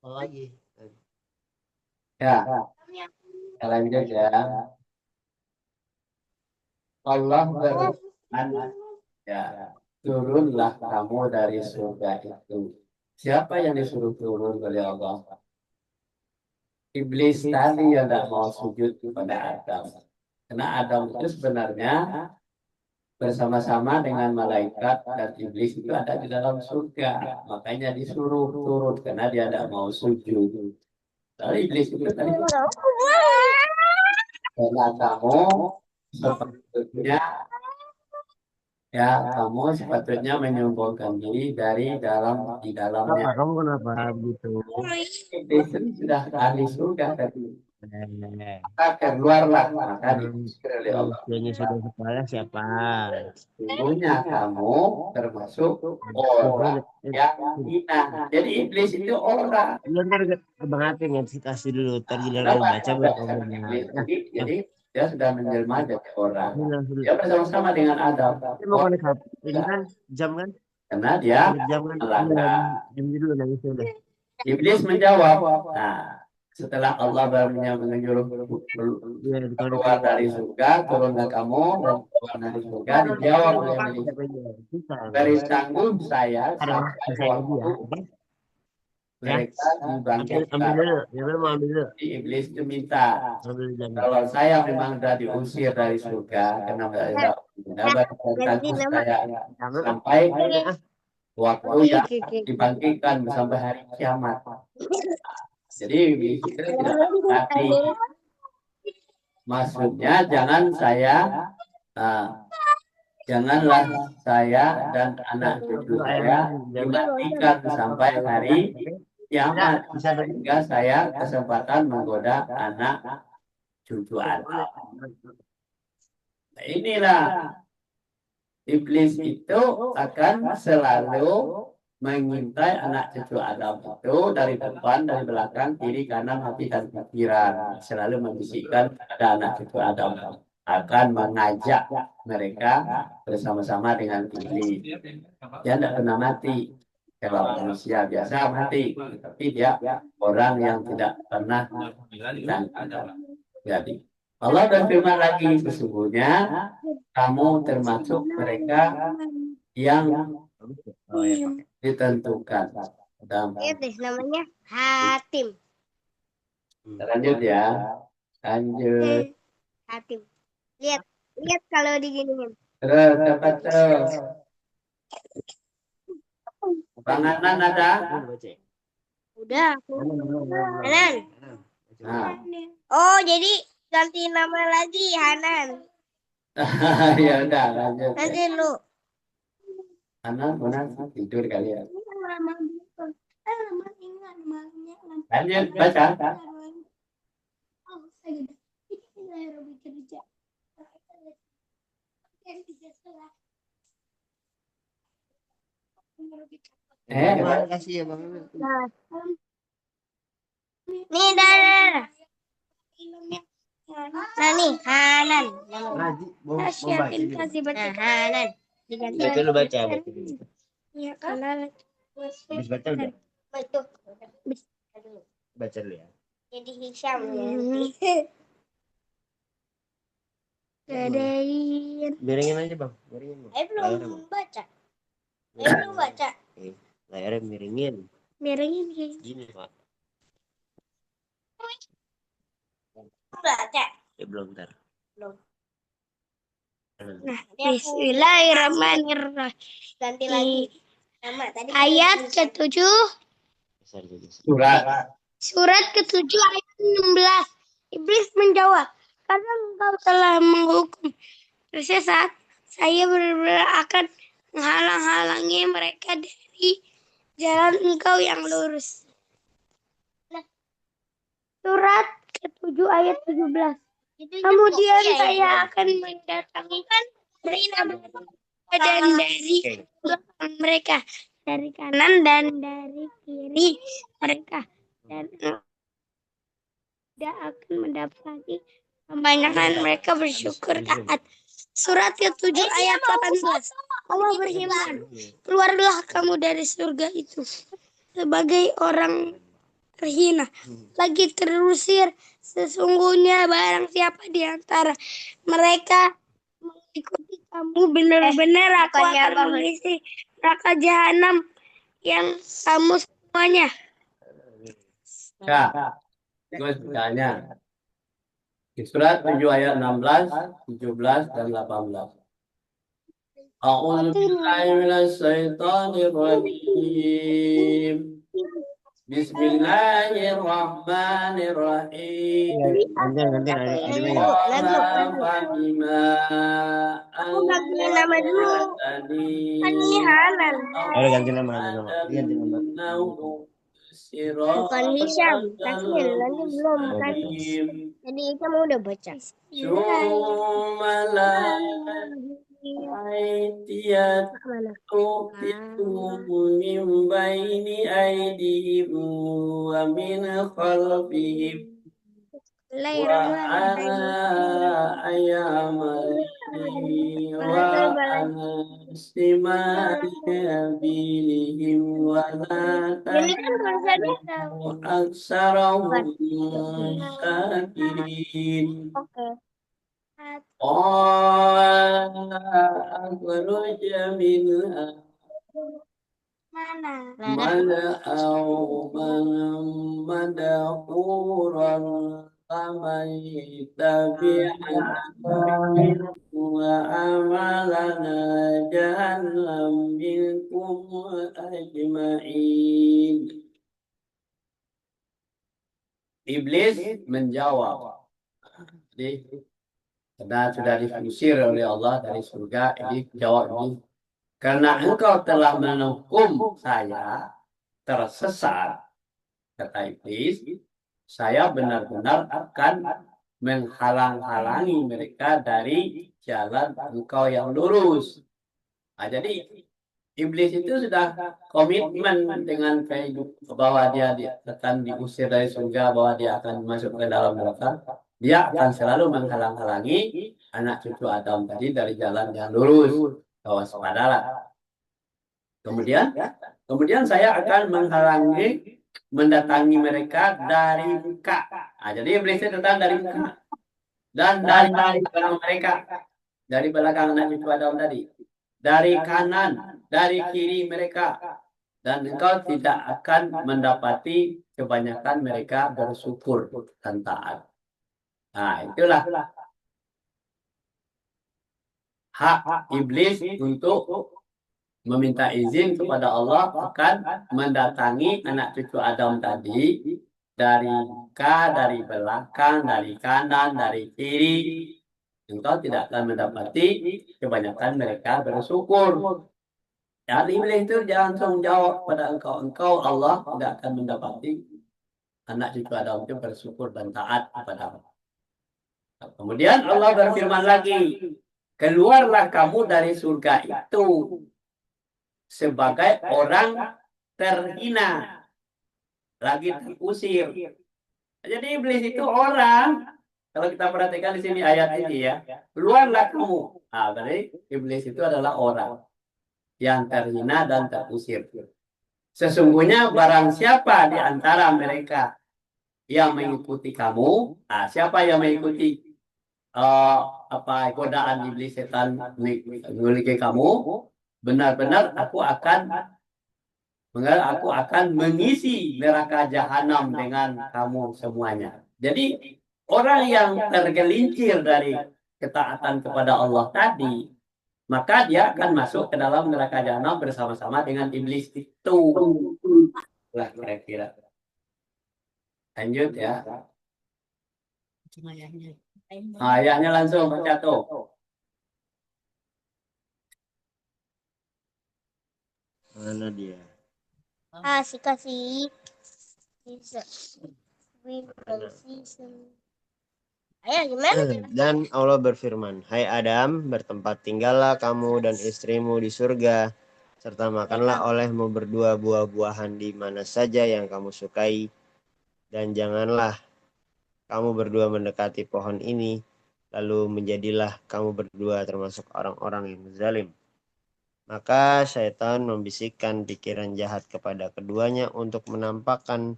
Lagi. Ya, kita lanjut ya. Allah berfirman, ya, turunlah kamu dari surga itu. Siapa yang disuruh turun oleh Allah? Iblis tadi yang tidak mau sujud kepada Adam. Karena Adam itu sebenarnya bersama-sama dengan malaikat dan iblis itu ada di dalam surga. Makanya disuruh turun karena dia tidak mau sujud. Lalu iblis itu tadi, karena kamu sepatutnya, ya, kamu sepatutnya menyombongkan diri dari di dalamnya. Apa kamu kenapa gitu? Iblis itu sudah ahli surga tadi. Eh, Maka keluarlah, maka yang diusir oleh Allah. manusianya sudah kepala siapa? Sesungguhnya kamu termasuk Turun. orang yang hina. Jadi iblis itu orang. Ya, ntar Abang Ate kasih dulu. Ntar Nah, giliran kenapa yang baca baru kamu dasar bilang. iblis Nah, tadi? bang, Jadi dia sudah menjelma jadi orang. bilang dulu. Dia bersama-sama dengan Adam. Saya mau Oh, konek HP. Ini ya. kan jam kan? Karena dia Konek jam kan? Iya, melanggar. jam dulu nangis udah. Iblis menjawab. Nah, setelah Allah menyuruh Iya, di konek keluar dari surga, turunlah kamu dan keluar dari surga, dijawab oleh iblis. siapa aja? Bisa. Beri tanggung saya Ada sampai saya lagi ya. waktu Oke? Ya. mereka Ambil dibangkitkan. dulu. Ya, mau ambil dulu. Jadi iblis itu minta, Ambil jamnya. kalau saya memang sudah diusir dari surga, karena tidak berikan tanggung saya sampai waktu yang dibangkitkan sampai hari kiamat. Jadi iblis itu tidak mati. Maksudnya ah, janganlah saya dan anak cucu saya dimatikan sampai hari kiamat Bisa bagi. sehingga saya kesempatan menggoda anak cucu anak. Nah, inilah iblis itu akan selalu mengintai anak cucu Adam itu dari depan, dari belakang, kiri, kanan, hati dan pikiran. Selalu membisikkan pada anak cucu Adam, akan mengajak mereka bersama-sama dengan iblis. Dia tidak pernah mati. Kalau manusia biasa mati, tapi dia orang yang tidak pernah dan jadi. Allah berfirman lagi, sesungguhnya kamu termasuk mereka yang Oh ya, Pak. ditentukan. Lihat deh namanya Hatim. Lanjut ya, lanjut. Hatim. Lihat, lihat kalau diginiin. Terus dapat terus. Panganan ada? Baca ya? Udah. Hanan. Nah, Oh, jadi ganti nama lagi Hanan. ya udah lanjut. Nanti lu. Anak benar tidur kali ya. Lanjut baca. Terima kasih ya Bang. Nah, nih dah. Nah nih Hanan. Ngaji, mau baca Siapin juga. kasih baca Hanan. Diganti Baca lu baca. ya karena Habis baca udah. itu Baca dulu ya. jadi Hisham ya. Gadain. Miringin aja Bang. Miringin. Bang. Saya belum baca. Saya belum baca. Layarnya miringin. Miringin kayak Gini Pak. baca. Ya belum ntar. Belum. Nah, Bismillahirrahmanirrahim. Ganti lagi. Nama tadi ayat ke-7. Surat ke-7 ayat 16. Iblis menjawab, karena engkau telah menghukum tersesat, saya benar-benar akan menghalang-halangi mereka dari jalan engkau yang lurus. Surat ke-7 ayat 17. Kemudian saya akan mendatangkan mereka dan dari belakang mereka, dari kanan dan dari kiri mereka, dan tidak akan mendapati kebanyakan mereka bersyukur taat. Surat ke-7 ayat 18. Allah berfirman, keluarlah kamu dari surga itu sebagai orang terhina, lagi terusir. Sesungguhnya barang siapa di antara mereka mengikuti kamu, benar-benar aku akan mengisi neraka jahanam yang kamu semuanya. Ya, terus bertanya. Di surat 7 ayat 16, 17, dan 18. A'udzu billahi minasy syaithanir rajim. Bismillahirrahmanirrahim. Gantian animenya. Qala fabima Aku gantiin nama dulu. Kan ini halal. Ayo ganti nama. Ganti nama. Bukan Hisham. Tasmin. Nanti belum kan. Jadi kamu udah baca. Sumala aitiyat Mana? min baini aidihim wa min khalfihim wa ayamani wa istima'abilihim wa la Ini kan tulisannya. aksarahum syakirin. Oke. قال أخرج منها Mana? ملأ مدحورا فمن تبعني وأعملنا جهنم منكم أجمعين. Iblis menjawab. Jadi, karena sudah diusir oleh Allah dari surga, ini jawab ini. Karena engkau telah menghukum saya tersesat, kata iblis, saya benar-benar akan menghalang-halangi mereka dari jalan engkau yang lurus. Nah, jadi iblis itu sudah komitmen dengan kehidupan bahwa dia akan diusir dari surga, bahwa dia akan masuk ke dalam neraka. Dia akan selalu menghalang-halangi anak cucu Adam tadi dari jalan yang lurus. Waspadalah. Kemudian saya akan mendatangi mereka dari muka. Nah, jadi iblisnya datang dari muka dan dari belakang mereka, dari belakang anak cucu Adam tadi, dari kanan, dari kiri mereka, dan engkau tidak akan mendapati kebanyakan mereka bersyukur dan taat. Nah, itulah hak iblis untuk meminta izin kepada Allah akan mendatangi anak cucu Adam tadi dari muka, dari belakang, dari kanan, dari kiri. Engkau tidak akan mendapati kebanyakan mereka bersyukur. Jadi iblis itu jangan langsung jawab pada engkau Allah tidak akan mendapati anak cucu Adam itu bersyukur dan taat kepada Allah. Kemudian Allah berfirman lagi, keluarlah kamu dari surga itu sebagai orang terhina, lagi terusir. Jadi iblis itu orang, kalau kita perhatikan di sini ayat ini ya, keluarlah kamu. Nah, berarti iblis itu adalah orang yang terhina dan terusir. Sesungguhnya barang siapa di antara mereka yang mengikuti kamu, nah, siapa yang mengikuti godaan iblis setan memiliki kamu, benar-benar aku akan mengisi neraka jahanam dengan kamu semuanya. Jadi orang yang tergelincir dari ketaatan kepada Allah tadi, maka dia akan masuk ke dalam neraka jahanam bersama-sama dengan iblis itu. Lah kira-kira. Lanjut ya. Ayahnya langsung baca tuh. Mana dia? Kasih. Ayo gimana? Dan Allah berfirman, hai Adam, bertempat tinggallah kamu dan istrimu di surga, serta makanlah olehmu berdua buah-buahan di mana saja yang kamu sukai, dan janganlah kamu berdua mendekati pohon ini, lalu menjadilah kamu berdua termasuk orang-orang yang zalim. Maka syaitan membisikkan pikiran jahat kepada keduanya untuk menampakkan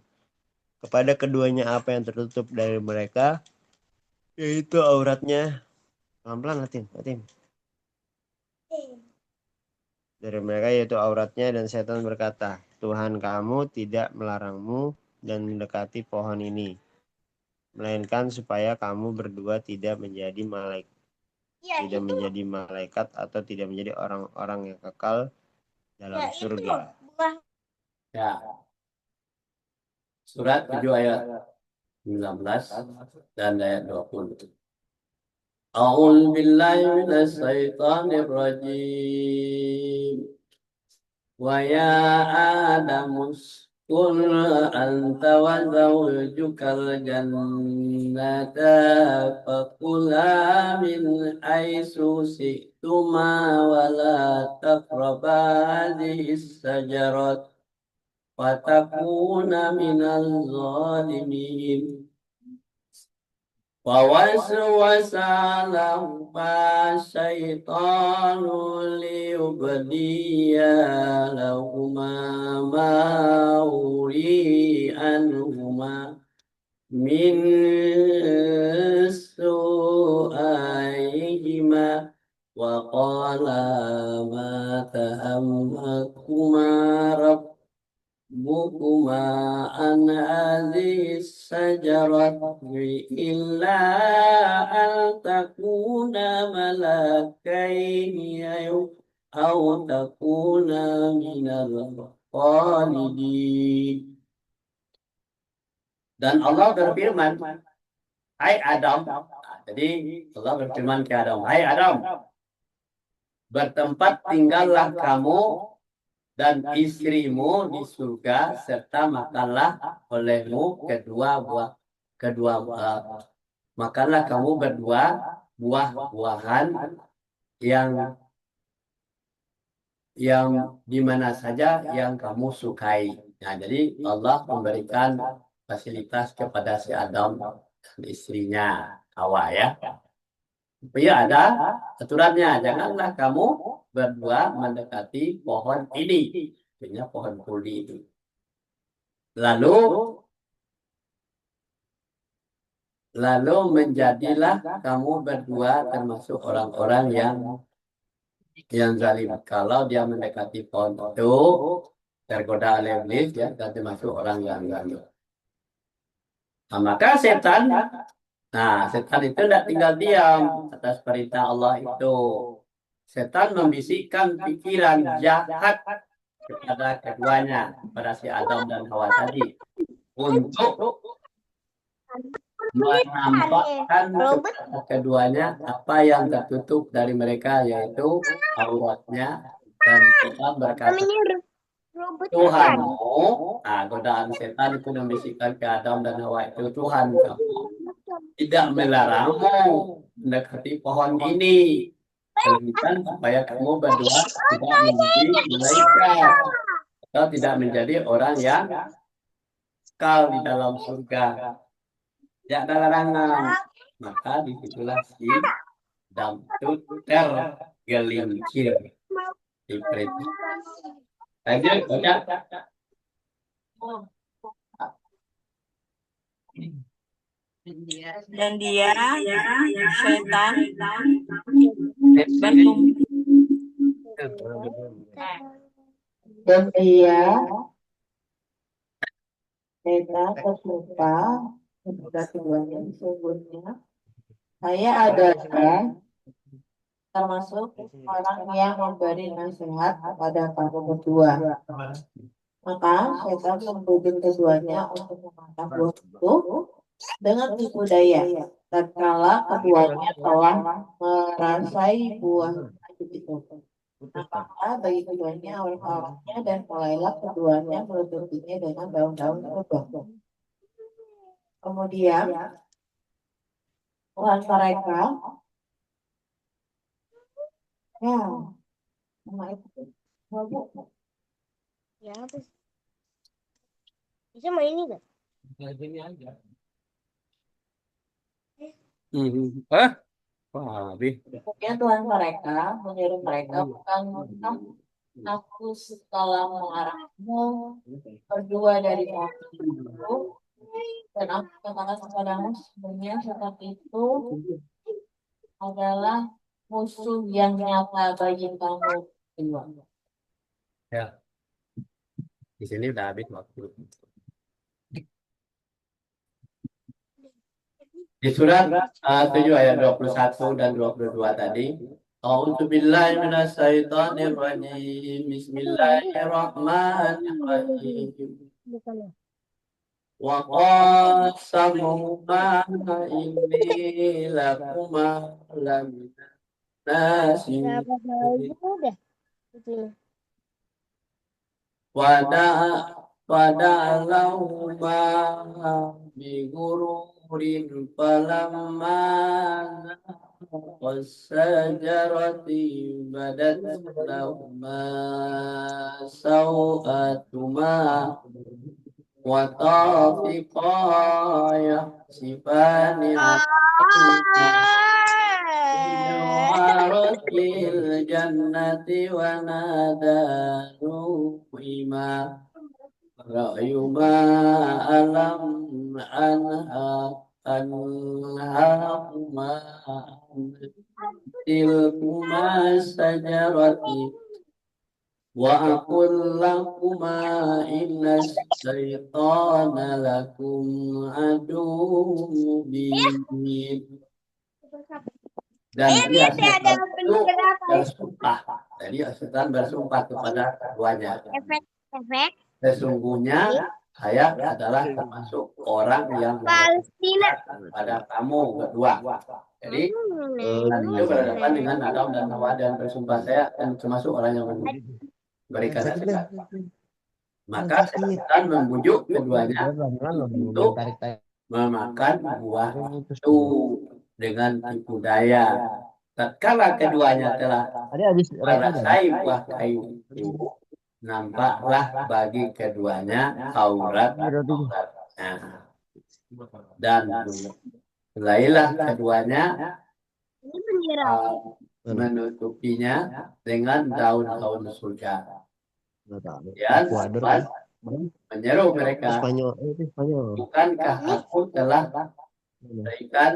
kepada keduanya apa yang tertutup dari mereka, yaitu auratnya. Pelan-pelan, Latin. Dari mereka yaitu auratnya, dan setan berkata, Tuhan kamu tidak melarangmu dan mendekati pohon ini, melainkan supaya kamu berdua tidak menjadi malaikat atau tidak menjadi orang-orang yang kekal dalam surga. Ya, surat 7 ayat 19 dan ayat 20. A'udzu billahi minasy syaithanir rajim. Wa ya Adamus kun anta wa zawjukal jannata fakula min aisu si'tuma wa la taqraba hadhihi sajarat fatakuna minal zalimin. ووسوس لهما الشيطان ليبدي لهما ما أوري عنهما من سوءihima وقال ما تهمكما ربكما عن هذه الشجرة إلا أن تكونا ملكين أو تكونا من الخالدين. Dan Allah berfirman, hai Adam. Jadi Allah berfirman ke Adam, hai Adam, bertempat tinggallah kamu dan istrimu di surga, serta makanlah olehmu makanlah kamu berdua buah-buahan yang di mana saja yang kamu sukai. Nah, jadi Allah memberikan fasilitas kepada si Adam dan istrinya Hawa, ya. Ya, ada aturannya, janganlah kamu berdua mendekati pohon ini, artinya pohon kuldi itu. Lalu menjadilah kamu berdua termasuk orang-orang yang zalim. Kalau dia mendekati pohon itu tergoda oleh iblis, ya, dan termasuk orang yang zalim. Nah, maka setan itu tidak tinggal diam atas perintah Allah itu. Setan membisikkan pikiran jahat kepada keduanya, kepada si Adam dan Hawa tadi, untuk menampakkan kepada keduanya apa yang tertutup dari mereka, yaitu auratnya. Dan setan berkata, Tuhanmu, godaan setan itu membisikkan ke Adam dan Hawa itu, Tuhan kamu tidak melarangmu mendekati pohon ini, melainkan supaya kamu berdua tidak menjadi malaikat atau tidak menjadi orang yang kekal di dalam surga. Tidak ada larangan. Maka disitulah si Adam itu tergelincir di perintah. Lanjut, baca. Dan dia setan berkumpul. Dan dia setan bersumpah kepada keduanya, sesungguhnya saya adalah termasuk orang yang memberi nasihat kepada kamu berdua. Maka setan membujuk keduanya untuk memakan buah itu dengan tipu daya. Tatkala keduanya telah merasai buah itu, maka bagi keduanya awal-awalnya, dan mulailah keduanya menutupinya dengan daun-daun kurma. Kemudian Tuhan mereka, ya, nama itu Ya, apa sih? Bisa main ini gak? Hah? Wah, Abi. Kemudian Tuhan mereka menyuruh mereka, bukankah aku telah mengarahmu berdua dari kami itu, dan aku katakan kepadamu sebenarnya setan itu adalah musuh yang nyata bagi kamu berdua. Ya, di sini udah habis waktu. Di surat 7 ayat 21 dan 22 tadi. A'udzubillahi minasyaitonirrajim. Bismillahirrahmanirrahim. Bukan ya? Wa qasamuhuma inni lakuma lamina nasihin. Berapa baju udah? Itu. Wada'alahuma bigururin falamma wasajarati badat lahuma sawatuma wa tafiqa yahsifani warqil jannati wa nadanu ima ra'yuma alam anhakuma tilkuma sajarati wa aqul lakuma inna syaitana lakum aduwwun mubin. Dan dia setan itu bersumpah. Jadi setan bersumpah kepada keduanya. Efek Sesungguhnya saya adalah termasuk orang yang Palestina. pada kamu berdua. Jadi setan itu berhadapan dengan Adam dan Hawa dan bersumpah saya akan termasuk orang yang memberikan nasihat. Maka setan membujuk keduanya untuk memakan buah itu dengan tipu daya. Tatkala keduanya telah merasai buah kayu itu, nampaklah bagi keduanya auratnya. Dan mulailah keduanya Ini bendera. menutupinya dengan daun-daun surga. Nggak tahu. Ya, Ekuador Tuhan kan? menyeru mereka, Spanyol, itu Spanyol. bukankah aku telah berikan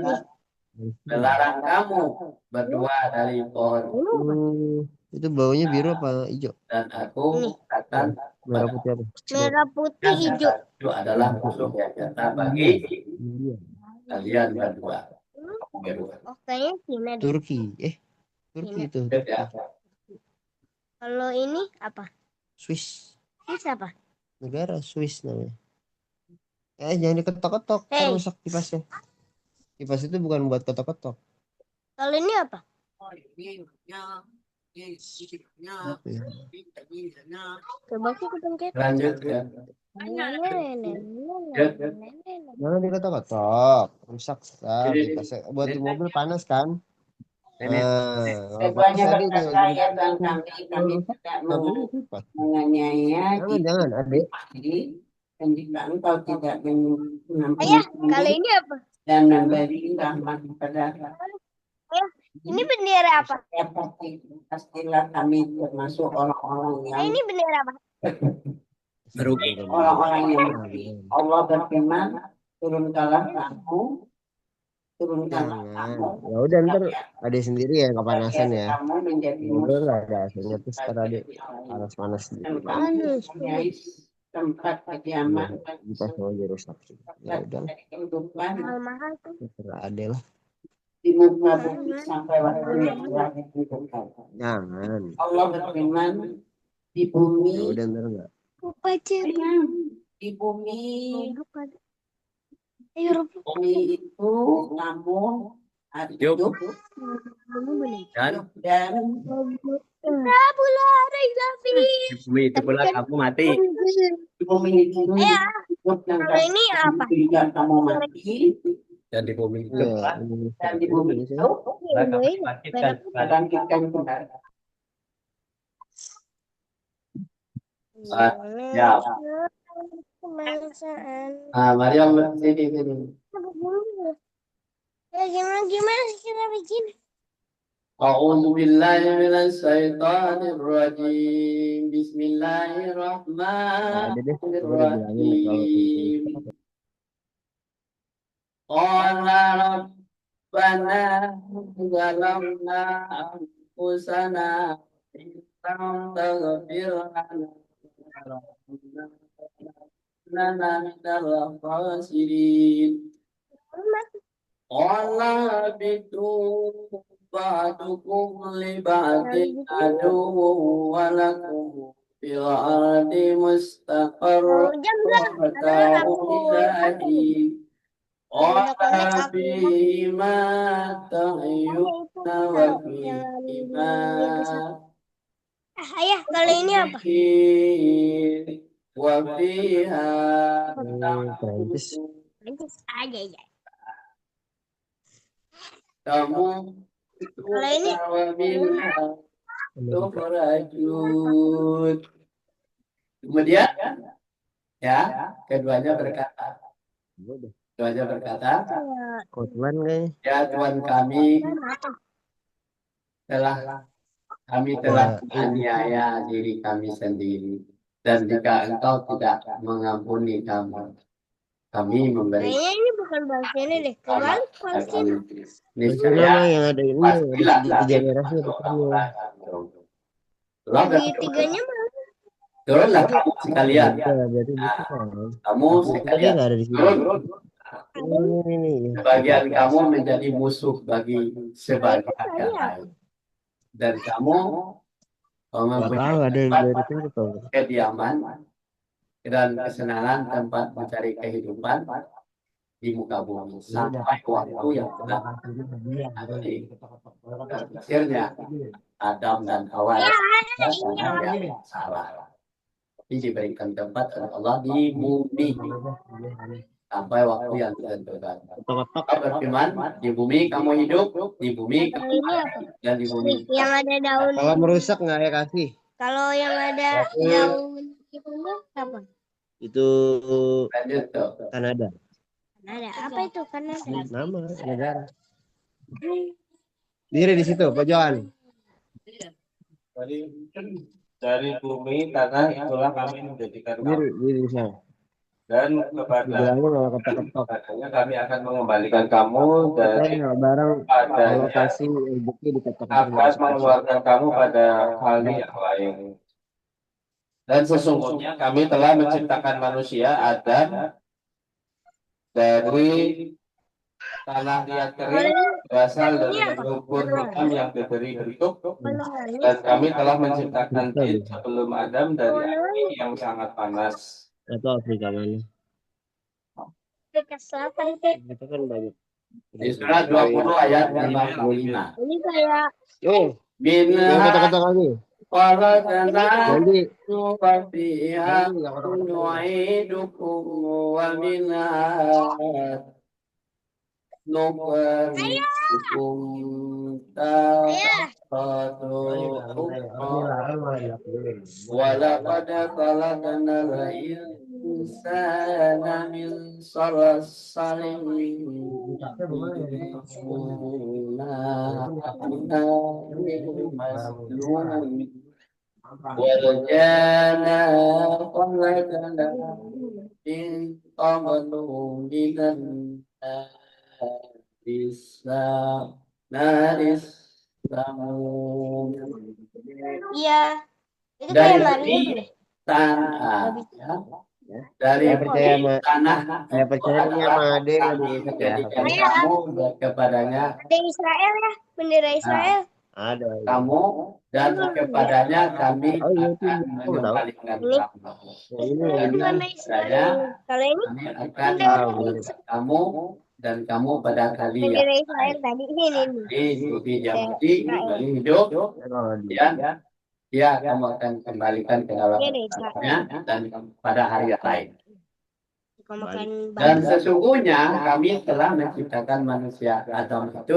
melarang kamu berdua dari pohon Itu baunya biru apa hijau? dan aku akan Merah putih apa? Merah putih hijau. itu adalah musuh yang nyata bagi India. kalian berdua. Oh, kayaknya Cina deh. Turki. Turki itu. Ya. Kalau ini apa? Swiss. Ini siapa? Negara Swiss namanya. Jangan diketok-ketok. Hey. Rusak kipasnya. Kipas itu bukan buat ketok-ketok. Kalau ini apa? Coba sih ketemu kita. Lanjut ya. Jangan diketok-ketok. Rusak sekali. Buat di mobil panas kan? Keduanya berkata, ya Tuhan kami tidak menganiaya Jangan, adik. dan jika engkau tidak Ayah, kalau ini apa? dan memberi rahmat kepada Ayah, ini bendera apa? pastilah kami termasuk orang-orang yang Ini bendera apa? orang-orang yang Allah berfirman, turunkanlah kamu. Jangan. Ya udah ntar adik sendiri ya kepanasan ya. Kamu menjadi Mobil nggak ada AC-nya terus ntar adik panas-panas gitu. tempat kediaman Kipas aja rusak. Ya udah. Mahal-mahal tuh. Terserah adik lah. di muka bumi sampai waktu yang telah ditentukan. Jangan. Allah berfirman, di bumi Ya udah ntar enggak. di bumi Ayo, bumi itu kamu hidup dan Di bumi itu pula kamu mati. di bumi itu hidup dan Kalau ini apa? juga kamu mati Dan di bumi itu Ya, dan di bumi itu bangkitkan kembali. Ya. Kemangsaan. Mariam sini. Ya gimana sih kita bikin? A'udzu billahi minasy syaithanir rajim. Bismillahirrahmanirrahim. Qala rabbana zalamna anfusana illam taghfir lana minal khasirin. Qala bitu ba'dukum li ba'din aduwwun wa lakum fil ardi mustaqarrun wa mata'un ilahi. Qala bima tahyuna wa bima Ayah, kalau ini apa? wa fiha Prancis. Lanjut aja ya. kamu Kalau ini wa minha tukhrajun. Kemudian ya, keduanya berkata Kotuan kayaknya. ya Tuhan kami telah menganiaya diri kami sendiri, dan jika Engkau tidak mengampuni kami memberi kayaknya ini bukan bahasa ini deh. Kebalik Palestina. niscaya yang ada ini pastilah ada tiga merahnya depannya. Segitiganya mana? Turunlah kamu sekalian. Berarti gitu kan. Kamu Tadi sekalian nggak ada di sini. turun. Ini. Sebagian kamu menjadi musuh bagi sebagian yang lain, dan kamu Nggak mempunyai tahu ada yang tempat dari itu tuh. kediaman dan kesenangan, tempat mencari kehidupan di muka bumi sampai waktu yang telah akhirnya Adam dan Hawa yang salah, tapi diberikan tempat oleh Allah di bumi sampai waktu yang ditentukan. Allah berfirman, di bumi kamu hidup, di bumi kamu mati, dan di bumi Yang ada daun. Kalau merusak nggak ya kasih? Kalau yang ada daun itu apa? Itu lanjut tuh. Kanada. Ada apa itu? Kanada. Nama negara. Diri di situ, pojokan. Dari bumi tanah itulah kami menjadikan kamu, Diri di sana. dan kepada Bilangnya nggak ketok-ketok. katanya kami akan mengembalikan kamu dari Barang adanya lokasi rezeki diketok. akan mengeluarkan kamu pada hal yang lain. Dan sesungguhnya kami telah menciptakan manusia Adam dari tanah liat kering berasal dari lumpur hitam yang diberi bentuk, dan kami telah menciptakan jin sebelum Adam dari api yang sangat panas. Atau Afrika mana? Afrika Selatan. Itu kan banyak. Di surat 20 ayat 55. Ini kayak Yang Minha ketok-ketok lagi. khalaqnakum Nanti wa fiha nu'idukum wa minha nukhrijukum taratan wa laqad khalaqnal insana min salsalin masnun warjana khalaqna min qablu minan naris samum. iya. Itu Dari kayak Mario bumi deh. tanah ya. Dari Saya percaya bumi sama- tanah saya percaya itu sama adalah Ade kami yang menjadikan saya. kamu kepadanya Ada Israel ya, bendera Israel. ada. kamu, dan kepadanya kami Oh, iya, itu akan tahu. mengembalikan Ini. kamu. Ini Itu warna Israel. Kalau ini Kami akan bendera mengembalikan kamu dan kamu pada kalian. bendera Israel tadi ini nih. Di Yahudi kembali hidup, ya kamu akan kembalikan ke dalam Iya deh, Israel. tempatnya dan pada hari yang lain. Suka makan Dan sesungguhnya kami telah menciptakan manusia Adam itu